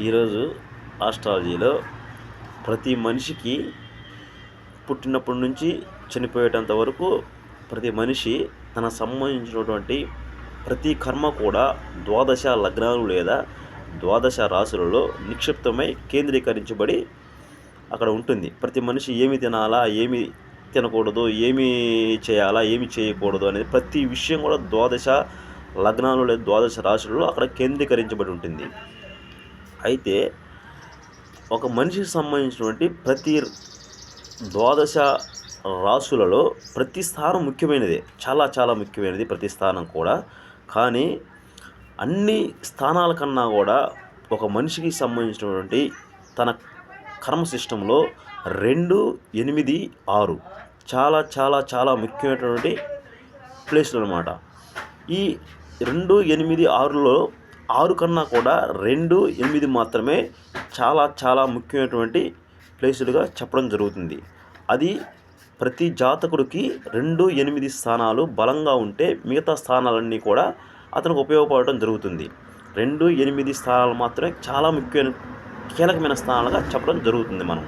ఈరోజు ఆస్ట్రాలజీలో ప్రతి మనిషికి పుట్టినప్పటి నుంచి చనిపోయేటంత వరకు ప్రతి మనిషి తన సంబంధించినటువంటి ప్రతి కర్మ కూడా ద్వాదశ లగ్నాలు లేదా ద్వాదశ రాశులలో నిక్షిప్తమై కేంద్రీకరించబడి అక్కడ ఉంటుంది. ప్రతి మనిషి ఏమి తినాలా, ఏమి తినకూడదు, ఏమి చేయాలా, ఏమి చేయకూడదు అనేది ప్రతి విషయం కూడా ద్వాదశ లగ్నాలు లేదా ద్వాదశ రాశులలో అక్కడ కేంద్రీకరించబడి ఉంటుంది. అయితే ఒక మనిషికి సంబంధించినటువంటి ప్రతి ద్వాదశ రాశులలో ప్రతి స్థానం ముఖ్యమైనదే, చాలా చాలా ముఖ్యమైనది ప్రతి స్థానం కూడా. కానీ అన్ని స్థానాల కన్నా కూడా ఒక మనిషికి సంబంధించినటువంటి తన కర్మ సిస్టంలో 2, 8, 6 చాలా చాలా చాలా ముఖ్యమైనటువంటి ప్లేస్లు అనమాట. ఈ 2, 8, 6లో 6 కన్నా కూడా 2, 8 మాత్రమే చాలా చాలా ముఖ్యమైనటువంటి ప్లేసులుగా చెప్పడం జరుగుతుంది. అది ప్రతి జాతకుడికి 2, 8 స్థానాలు బలంగా ఉంటే మిగతా స్థానాలన్నీ కూడా అతనికి ఉపయోగపడటం జరుగుతుంది. 2, 8 స్థానాలు మాత్రమే చాలా కీలకమైన స్థానాలుగా చెప్పడం జరుగుతుంది మనం.